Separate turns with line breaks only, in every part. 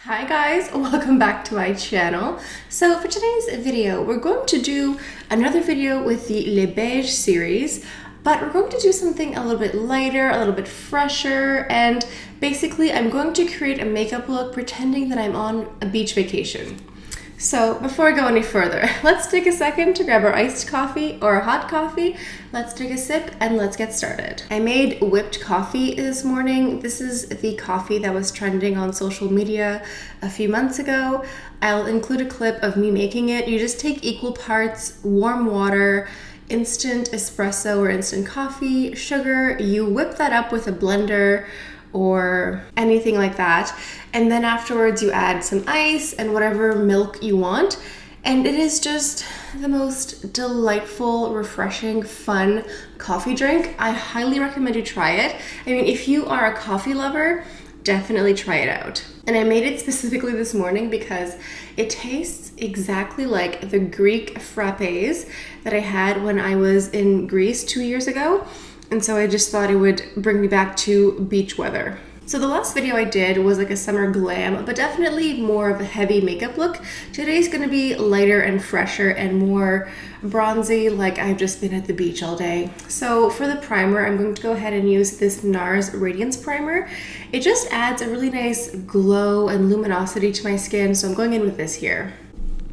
Hi guys, welcome back to my channel. So for today's video, we're going to do another video with the Les Beiges series, but we're going to do something a little bit lighter, a little bit fresher, and basically I'm going to create a makeup look pretending that I'm on a beach vacation. So before I go any further, let's take a second to grab our iced coffee or a hot coffee. Let's take a sip and let's get started. I made whipped coffee this morning. This is the coffee that was trending on social media a few months ago. I'll include a clip of me making it. You just take equal parts warm water, instant espresso or instant coffee, sugar. You whip that up with a blender or anything like that, and then afterwards you add some ice and whatever milk you want, and it is just the most delightful, refreshing, fun coffee drink. I highly recommend you try it. I mean, if you are a coffee lover, definitely try it out. And I made it specifically this morning because it tastes exactly like the Greek frappes that I had when I was in Greece 2 years ago. And so I just thought it would bring me back to beach weather. So the last video I did was like a summer glam, but definitely more of a heavy makeup look. Today's gonna be lighter and fresher and more bronzy, like I've just been at the beach all day. So for the primer, I'm going to go ahead and use this NARS Radiance primer. It just adds a really nice glow and luminosity to my skin, so I'm going in with this here.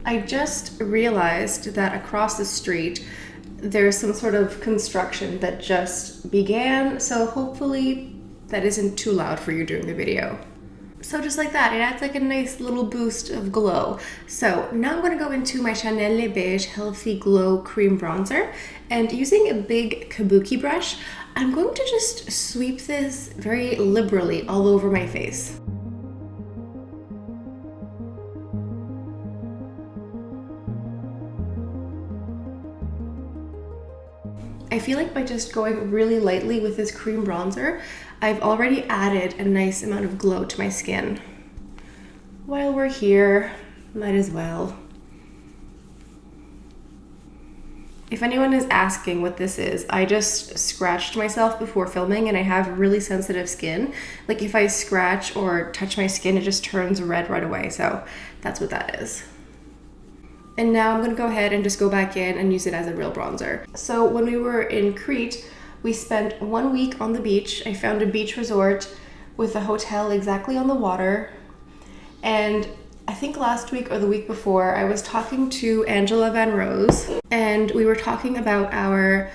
I just realized that across the street, there's some sort of construction that just began, so hopefully that isn't too loud for you during the video. So just like that, it adds like a nice little boost of glow. So now I'm going to go into my Chanel Les Beiges Healthy Glow Cream Bronzer, and using a big kabuki brush, I'm going to just sweep this very liberally all over my face. I feel like by just going really lightly with this cream bronzer, I've already added a nice amount of glow to my skin. While we're here, might as well. If anyone is asking what this is, I just scratched myself before filming and I have really sensitive skin. Like if I scratch or touch my skin, it just turns red right away. So that's what that is. And now I'm gonna go ahead and just go back in and use it as a real bronzer. So when we were in Crete, we spent 1 week on the beach. I found a beach resort with a hotel exactly on the water. And I think last week or the week before, I was talking to Angela Van Rose, and we were talking about our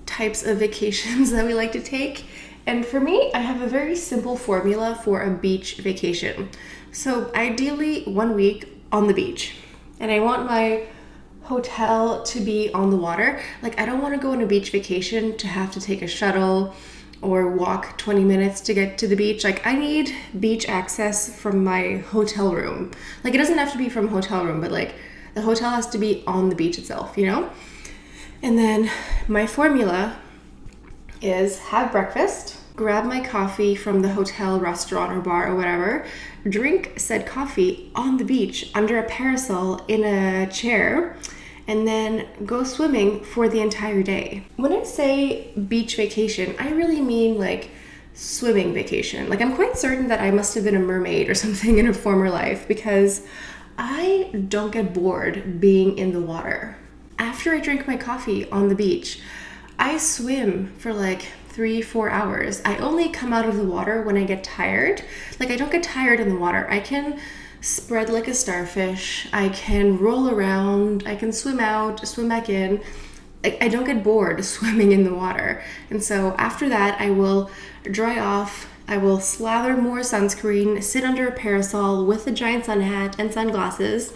types of vacations that we like to take. And for me, I have a very simple formula for a beach vacation. So ideally 1 week on the beach. And I want my hotel to be on the water. Like I don't want to go on a beach vacation to have to take a shuttle or walk 20 minutes to get to the beach. Like I need beach access from my hotel room. Like it doesn't have to be from a hotel room, but like the hotel has to be on the beach itself, you know? And then my formula is have breakfast, grab my coffee from the hotel, restaurant, or bar or whatever, drink said coffee on the beach under a parasol in a chair, and then go swimming for the entire day. When I say beach vacation, I really mean like swimming vacation. Like I'm quite certain that I must have been a mermaid or something in a former life because I don't get bored being in the water. After I drink my coffee on the beach, I swim for like 3-4 hours. I only come out of the water when I get tired. Like I don't get tired in the water. I can spread like a starfish. I can roll around. I can swim out, swim back in. Like I don't get bored swimming in the water. And so after that, I will dry off. I will slather more sunscreen, sit under a parasol with a giant sun hat and sunglasses,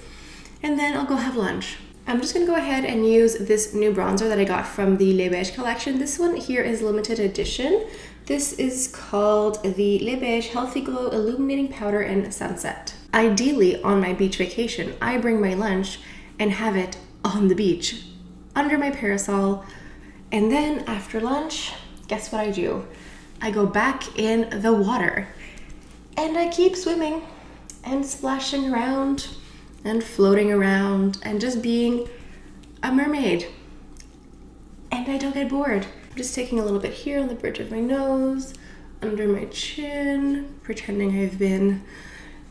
and then I'll go have lunch. I'm just gonna go ahead and use this new bronzer that I got from the Les Beiges collection. This one here is limited edition. This is called the Les Beiges Healthy Glow Illuminating Powder in Sunset. Ideally, on my beach vacation, I bring my lunch and have it on the beach, under my parasol. And then after lunch, guess what I do? I go back in the water and I keep swimming and splashing around and floating around and just being a mermaid. And I don't get bored. I'm just taking a little bit here on the bridge of my nose, under my chin, pretending I've been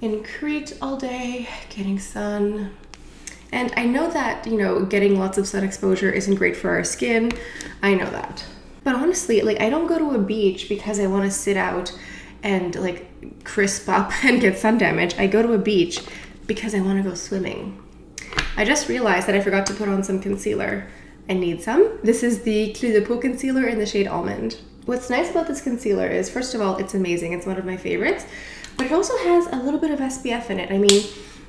in Crete all day, getting sun. And I know that, you know, getting lots of sun exposure isn't great for our skin. I know that. But honestly, like, I don't go to a beach because I want to sit out and like crisp up and get sun damage. I go to a beach because I want to go swimming. I just realized that I forgot to put on some concealer. I need some. This is the Clé de Peau concealer in the shade Almond. What's nice about this concealer is, first of all, it's amazing. It's one of my favorites, but it also has a little bit of SPF in it. I mean,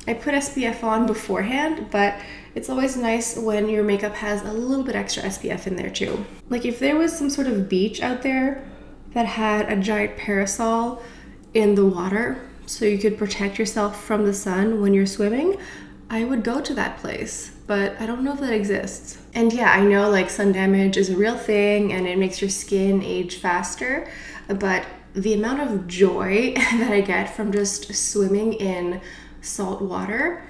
I put SPF on beforehand, but it's always nice when your makeup has a little bit extra SPF in there too. Like if there was some sort of beach out there that had a giant parasol in the water so you could protect yourself from the sun when you're swimming, I would go to that place, but I don't know if that exists. And yeah, I know like sun damage is a real thing and it makes your skin age faster, but the amount of joy that I get from just swimming in salt water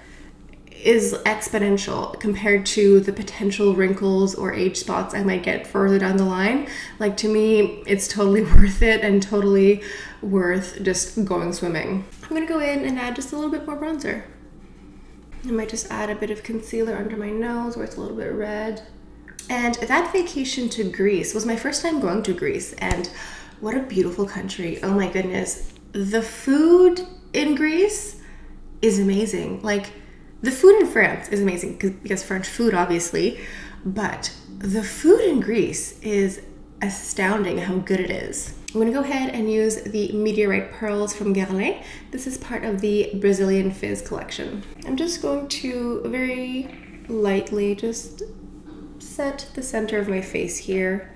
is exponential compared to the potential wrinkles or age spots I might get further down the line. Like to me, it's totally worth it and totally worth just going swimming. I'm gonna go in and add just a little bit more bronzer. I might just add a bit of concealer under my nose where it's a little bit red. And that vacation to Greece was my first time going to Greece, and what a beautiful country. Oh my goodness. The food in Greece is amazing. Like the food in France is amazing because French food obviously, but the food in Greece is astounding how good it is. I'm gonna go ahead and use the Meteorite Pearls from Guerlain. This is part of the Brazilian Fizz collection. I'm just going to very lightly just set the center of my face here.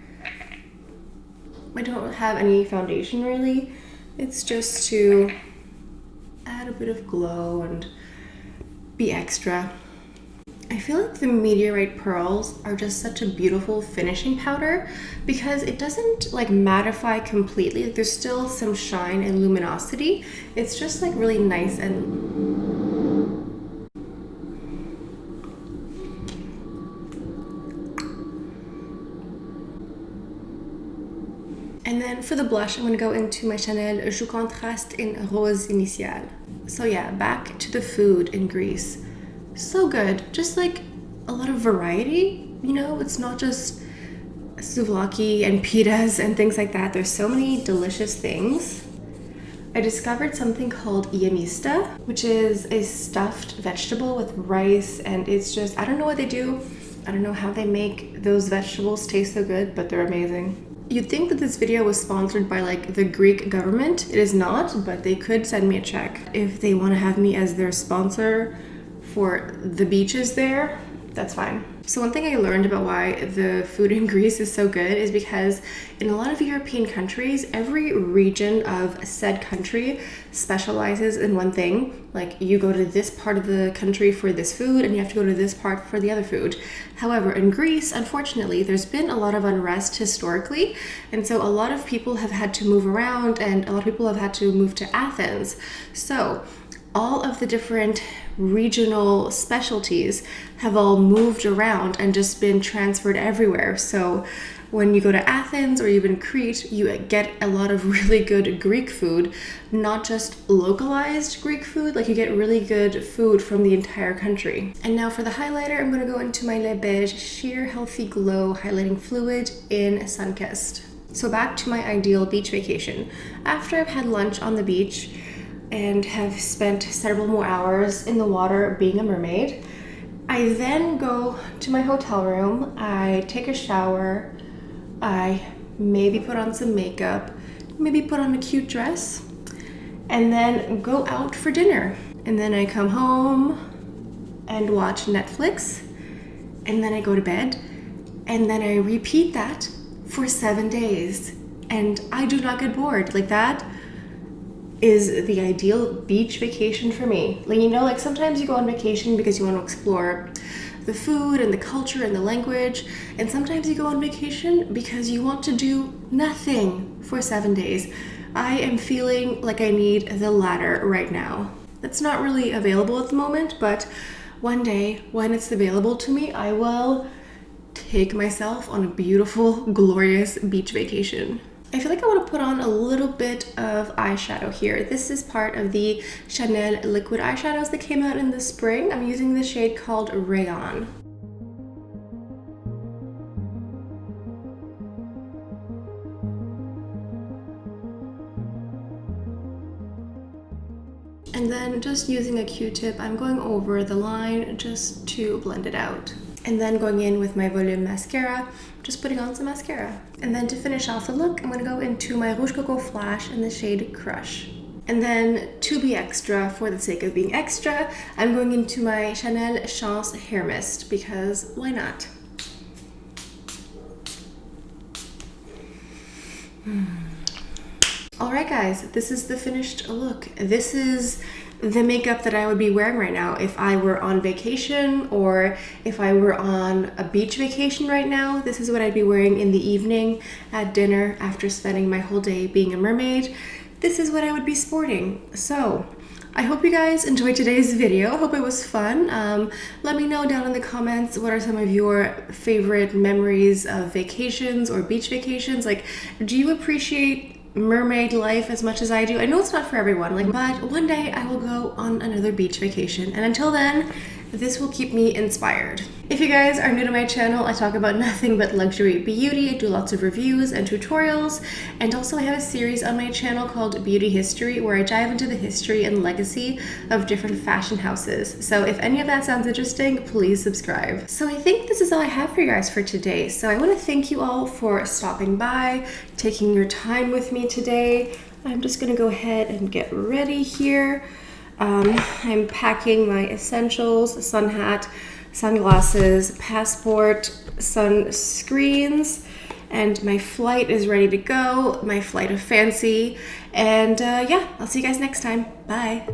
I don't have any foundation really. It's just to add a bit of glow and be extra. I feel like the Meteorite Pearls are just such a beautiful finishing powder because it doesn't like mattify completely. Like, there's still some shine and luminosity. It's just like really nice and then for the blush, I'm going to go into my Chanel Joue Contraste in Rose Initial. So yeah, back to the food in Greece. So good. Just like a lot of variety, you know? It's not just souvlaki and pitas and things like that. There's so many delicious things. I discovered something called yamista, which is a stuffed vegetable with rice, and it's just, I don't know what they do. I don't know how they make those vegetables taste so good, but they're amazing. You'd think that this video was sponsored by like the Greek government. It is not, but they could send me a check if they want to have me as their sponsor for the beaches there. That's fine. So one thing I learned about why the food in Greece is so good is because in a lot of European countries, every region of said country specializes in one thing. Like you go to this part of the country for this food and you have to go to this part for the other food. However, in Greece, unfortunately, there's been a lot of unrest historically. And so a lot of people have had to move around and a lot of people have had to move to Athens. So all of the different regional specialties have all moved around and just been transferred everywhere. So when you go to Athens or even Crete, you get a lot of really good Greek food, not just localized Greek food, like you get really good food from the entire country. And now for the highlighter, I'm going to go into my Les Beiges Sheer Healthy Glow Highlighting Fluid in Sunkissed. So back to my ideal beach vacation. After I've had lunch on the beach and have spent several more hours in the water being a mermaid, I then go to my hotel room, I take a shower, I maybe put on some makeup, maybe put on a cute dress, and then go out for dinner. And then I come home and watch Netflix, and then I go to bed, and then I repeat that for 7 days. And I do not get bored. Like that is the ideal beach vacation for me. Like, you know, like sometimes you go on vacation because you want to explore the food and the culture and the language, and sometimes you go on vacation because you want to do nothing for 7 days. I am feeling like I need the latter right now. That's not really available at the moment, but one day when it's available to me, I will take myself on a beautiful, glorious beach vacation. I feel like I want to put on a little bit of eyeshadow here. This is part of the Chanel liquid eyeshadows that came out in the spring. I'm using the shade called Rayon. And then just using a Q-tip, I'm going over the line just to blend it out. And then going in with my Volume mascara, just putting on some mascara. And then to finish off the look, I'm gonna go into my Rouge Coco Flash in the shade Crush. And then to be extra, for the sake of being extra, I'm going into my Chanel Chance Hair Mist, because why not? Alright guys, this is the finished look. This is the makeup that I would be wearing right now if I were on vacation or if I were on a beach vacation right now. This is what I'd be wearing in the evening at dinner after spending my whole day being a mermaid. This is what I would be sporting. So I hope you guys enjoyed today's video. I hope it was fun. Let me know down in the comments what are some of your favorite memories of vacations or beach vacations. Like, do you appreciate mermaid life as much as I do? I know it's not for everyone, but one day I will go on another beach vacation, and until then, this will keep me inspired. If you guys are new to my channel, I talk about nothing but luxury beauty. I do lots of reviews and tutorials, and also I have a series on my channel called Beauty History where I dive into the history and legacy of different fashion houses. So if any of that sounds interesting, please subscribe. So I think this is all I have for you guys for today. So I want to thank you all for stopping by, taking your time with me today. I'm just gonna go ahead and get ready here. I'm packing my essentials: sun hat, sunglasses, passport, sunscreens, and my flight is ready to go, my flight of fancy. And yeah, I'll see you guys next time. Bye.